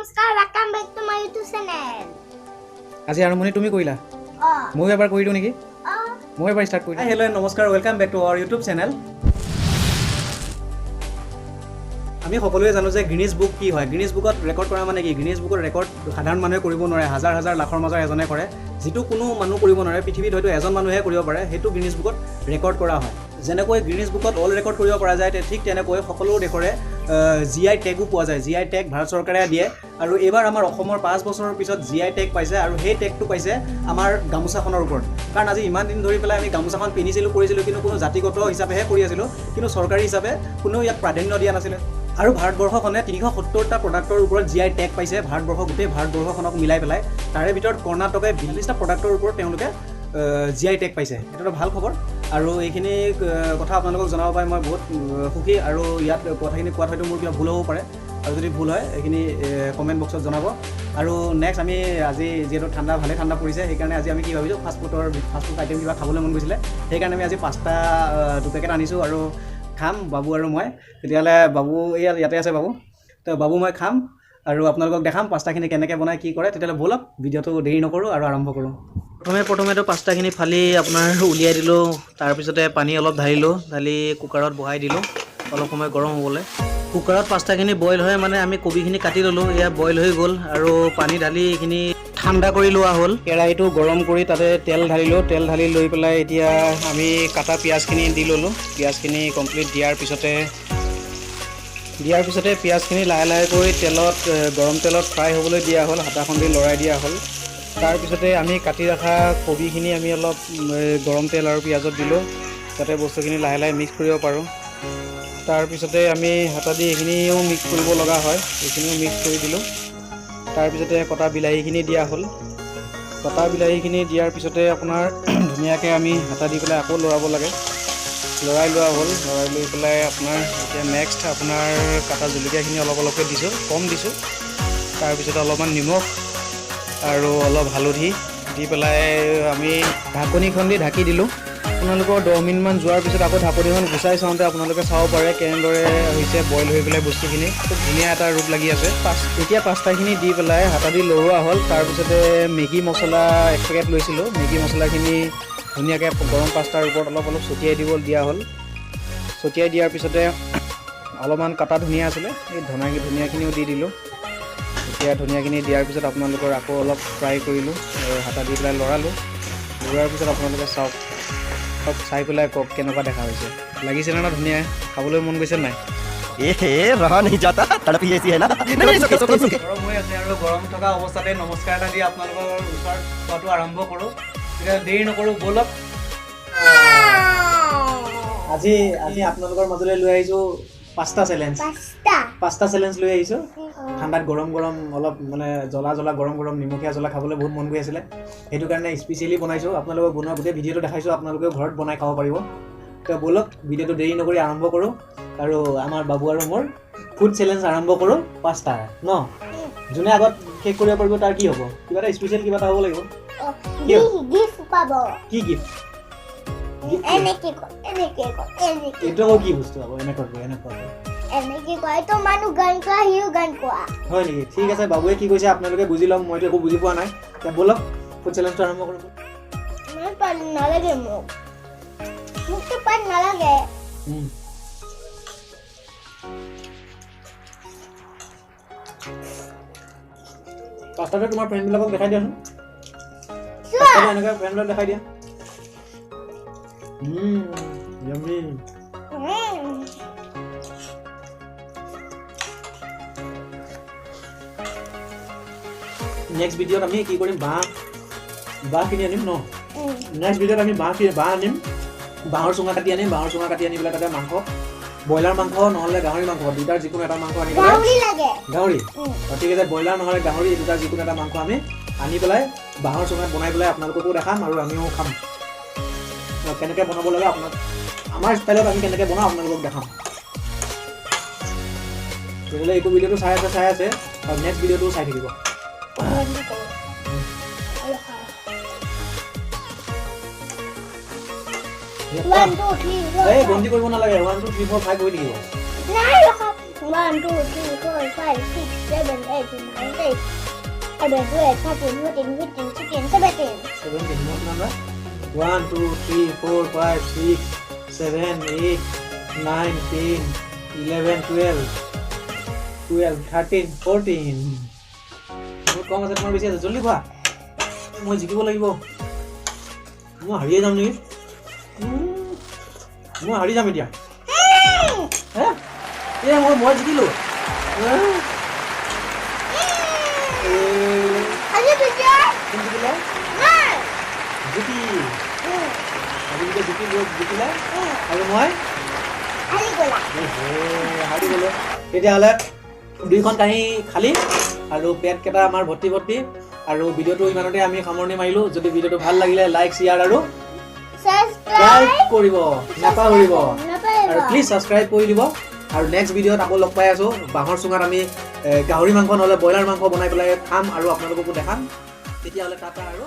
নমস্কাৰ, welcome back to my YouTube channel. আজি আৰম্ভণি তুমি কৰিলা মই এবাৰ কৰি দিও নেকি মই এবাৰ ষ্টাৰ্ট কৰি দিও হেল্ল নমস্কাৰ welcome back to our YouTube channel আমি সকলোৱে জানো যে গ্ৰিনিছ বুক কি হয় গ্ৰিনিছ বুকত ৰেকৰ্ড কৰা মানে কি গ্ৰিনিছ বুকত ৰেকৰ্ড সাধাৰণ মানুহে কৰিব নোৱাৰে হাজাৰ হাজাৰ লাখৰ মাজৰ এজনে কৰে যেটো কোনো মানুহ কৰিব নোৱাৰে পৃথিৱীত হয়তো এজন মানুহে কৰিব পাৰে হেতু গ্ৰিনিছ বুকত ৰেকৰ্ড কৰা হয় যেনেকৈ গ্ৰিনিছ বুকত অল ৰেকৰ্ড কৰিব পৰা যায় ঠিক তেনেকৈ সকলো দেশৰে জিআই টেগও পোৱা যায় জিআই টেগ ভাৰত চৰকাৰে দিয়ে আৰু এবাৰ আমাৰ অসমৰ 5 বছৰৰ পিছত জিআই টেগ পাইছে আৰু সেই টেগটো পাইছে আমাৰ গামোচাখনৰ ওপৰত কাৰণ আজি ইমান দিন ধৰি পেলাই আমি গামোচাখন পিনিছিলো কৰিছিলো কিন্তু কোনো জাতিগত হিচাপেহে কৰি আছিলো কিন্তু চৰকাৰী হিচাপে কোনো ইয়াক প্ৰাধান্য দিয়া নাছিল আৰু ভাৰতবৰ্ষখনে 370টা প্ৰডাক্টৰ ওপৰত জিআই টেগ পাইছে ভাৰতবৰ্ষ গোটেই ভাৰতবৰ্ষখনক মিলাই পেলাই তাৰে ভিতৰত কৰ্ণাটকে 42টা প্ৰডাক্টৰ ওপৰত তেওঁলোকে জিআই টেগ পাইছে এটা ভাল খবৰ আৰু এইখিনি কথা আপোনালোকক জনাব পাই মই বহুত সুখী আৰু ইয়াত কথাখিনি কোৱাত হয়তো মোৰ কিবা ভুল হ'ব পাৰে আৰু যদি ভুল হয় এইখিনি কমেন্ট বক্সত জনাব আৰু নেক্সট আমি আজি যেটো ঠাণ্ডা ভালে ঠাণ্ডা পৰিছে সেইকাৰণে আজি আমি কি ভাবিছো ফাষ্ট ফুড আইটেম কিবা খাবলৈ মন গৈছিলে সেইকাৰণে আমি আজি পাঁচটা দুপেকেট আনিছো আৰু খাম বাবু আৰু মই তেতিয়ালে বাবু ইয়াতে আছে বাবু তো বাবু মই খাম আৰু আপোনালোকক দেখাম পাস্তাখিনি কেনেকৈ বনাই কি কৰে তেতিয়ালে বলক ভিডিওটো দেৰি নকৰো আৰু আৰম্ভ কৰো প্ৰথমে পাস্তাখিনি ফালি আপোনাৰ উলিয়াই দিলো তাৰ পিছতে পানী অলপ ঢালিলো ঢালি কুকাৰত বহাই দিলো অলপ সময় গৰম হ'বলৈ কুকাৰত পাস্তাখিনি বইল হয় মানে আমি কবিখিনি কাটি ললো ইয়া বইল হৈ গ'ল আৰু পানী ঢালি এইখিনি ঠাণ্ডা কৰি লোৱা হ'ল কেৰাহীটো গৰম কৰি তাতে তেল ঢালিলো তেল ঢালি লৈ পেলাই এতিয়া আমি কাটা পিয়াজখিনি দি ললো পিয়াজখিনি কমপ্লিট দিয়াৰ পিছতে পিয়াজখিনি লাহে লাহে কৰি তেলত গৰম তেলত ফ্ৰাই হ'বলৈ দিয়া হ'ল হাতাখন দি লৰাই দিয়া হ'ল তাৰ পিছতে আমি কাটি ৰাখা কবিখিনি আমি অলপ গৰম তেল আৰু পিয়াজত দিলো যাতে বস্তুখিনি লাহে লাহে মিক্স কৰিব পাৰো তাৰ পিছতে আমি হাতা দি এইখিনিও মিক্স কৰিব লগা হয় এইখিনিও মিক্স কৰি দিলো তাৰ পিছতে কটা বিলাহীখিনি দিয়া হ'ল কটা বিলাহীখিনি দিয়াৰ পিছতে আপোনাৰ ধুনীয়াকৈ আমি হাতা দি পেলাই আকৌ লৰাব লাগে লৰাই লোৱা হ'ল লৰাই লৈ পেলাই আপোনাৰ এতিয়া নেক্সট আপোনাৰ কাটা জলকীয়াখিনি অলপ অলপকৈ দিছোঁ কম দিছোঁ তাৰপিছতে অলপমান নিমখ আৰু অলপ হালধি দি পেলাই আমি ঢাকনিখন দি ঢাকি দিলোঁ আপোনালোকৰ 10 মিনিটমান যোৱাৰ পিছত আকৌ ঢাকনিখন গুচাই চাওঁতে আপোনালোকে চাব পাৰে কেনেদৰে হৈছে বইল হৈ পেলাই বস্তুখিনি খুব ধুনীয়া এটা ৰূপ লাগি আছে এতিয়া পাস্তাখিনি দি পেলাই হাতা দি লৰোৱা হ'ল তাৰপিছতে মেগী মছলা 1 পেকেট লৈছিলোঁ মেগী মছলাখিনি ধুনীয়াকৈ গৰম পাস্তাৰ ওপৰত অলপ অলপ ছটিয়াই দিয়া হ'ল ছটিয়াই দিয়াৰ পিছতে অলপমান কাটা ধনিয়া আছিলে এই ধনিয়াখিনিও দি দিলোঁ এতিয়া ধনিয়াখিনি দিয়াৰ পিছত আপোনালোকৰ আকৌ অলপ ফ্ৰাই কৰিলোঁ হাতা দি পেলাই লৰালোঁ লৰোৱাৰ পিছত আপোনালোকে চাওক সব চাই পেলাই কওক কেনেকুৱা দেখা হৈছে লাগিছে না ধুনীয়া খাবলৈ মন গৈছে নাই रहा नहीं जाता तड़प ही ऐसी है ना গৰম হৈ আছে আৰু গৰম থকা অৱস্থাতে নমস্কাৰ এটা দি আপোনালোকৰ ওচৰত খোৱাটো আৰম্ভ কৰোঁ এতিয়া দেৰি নকৰোঁ বলক আজি আপোনালোকৰ মাজলৈ লৈ আহিছোঁ পাস্তা চেলেঞ্জ লৈ আহিছোঁ ঠাণ্ডাত গৰম অলপ মানে জ্বলা গৰম নিমখীয়া জ্বলা খাবলৈ বহুত মন গৈ আছিলে সেইটো কাৰণে স্পেচিয়েলি বনাইছোঁ আপোনালোকক বনোৱা গোটেই ভিডিঅ'টো দেখাইছোঁ আপোনালোকেও ঘৰত বনাই খাব পাৰিব তো বলক ভিডিঅ'টো দেৰি নকৰি আৰম্ভ কৰোঁ আৰু আমাৰ বাবু আৰু মোৰ ফুড চেলেঞ্জ আৰম্ভ কৰোঁ পাস্তা ন যোনে আগত শেষ কৰিব পাৰিব তাৰ কি হ'ব কিবা এটা স্পেচিয়েল কিবা এটা হ'ব লাগিব গিফ্ট পাব কি গিফ্ট এনেকে এইটো কি বস্তু হ'ব এনেকে কয় তো মানুহ গান কোৱা হিও গান কোৱা হয় নেকি ঠিক আছে বাবুৱে কি কৈছে আপোনালোকে বুজি লওক মইতো একো বুজি পোৱা নাই এতিয়া বলক ফুড চেলেঞ্জটো আৰম্ভ কৰোঁ মই পান নালাগে মোকতো পান নালাগে পাস্তাটো তোমাৰ ফ্ৰেণ্ডবিলাকক দেখাই দিয়াচোন পাস্তাটো এনেকৈ ফ্ৰেণ্ডবিলাকক দেখাই দিয়া yummy নেক্সট ভিডিঅ'ত আমি কি কৰিম বাঁহ কিনি আনিম ন নেক্সট ভিডিঅ'ত আমি বাঁহ আনিম বাঁহৰ চুঙা কাটি আনি পেলাই তাতে মাংস ব্ৰইলাৰ মাংস নহ'লে গাহৰি মাংস দুটাৰ যিকোনো এটা মাংস আনি পেলাই গাহৰি ঠিক আছে ব্ৰইলাৰ নহ'লে গাহৰি দুটাৰ যিকোনো এটা মাংস আমি আনি পেলাই বাঁহৰ চুঙাত বনাই পেলাই আপোনালোককো দেখাম আৰু আমিও খাম কেনেকৈ বনাব লাগে আমাৰ ষ্টাইলত আমি কেনেকৈ বনাওঁ আপোনালোকক দেখাম তেতিয়াহ'লে এইটো ভিডিঅ'টো চাই আছে আৰু নেক্সট ভিডিঅ'টো চাই থাকিব এই গন্তি কৰিব নালাগে 1 2 3 4 5 হৈ থাকিব 1, 2, 3, 4, 5, 6, 7, 8, 9, 10. 11, 12, 13, 14, 15, 16, 17. 17 মই কিমান বা 1 2 3 4 5 6 7 8 9 10 11 12 12 13 14 মোৰ কম আছে তোমাৰ বেছি আছে জলদি খোৱা মই জিকিব লাগিব মই হাৰিয়ে যাম নেকি মই হাৰি যাম এতিয়া হে মই জিকিলো Ayo belajar. কোন জিকিলে জিকি আজি জিকিলে আৰু মই Ayo bola. হাৰি গ'লো তেতিয়াহ'লে দুইখন কাঁহী খালী আৰু পেটকেইটা আমাৰ ভৰ্তি আৰু ভিডিঅ'টো ইমানতে আমি সামৰণি মাৰিলোঁ যদি ভিডিঅ'টো ভাল লাগিলে লাইক শ্বেয়াৰ আৰু Subscribe. কৰিব নাপাহৰিব Napahiba. আৰু প্লিজ ছাবস্ক্ৰাইব কৰি দিব আৰু নেক্সট ভিডিঅ'ত আকৌ লগ পাই আছোঁ বাঁহৰ চুঙাত আমি গাহৰি মাংস নহ'লে ব্ৰইলাৰ মাংস বনাই পেলাই খাম আৰু আপোনালোককো দেখাম তেতিয়াহ'লে টাটা আৰু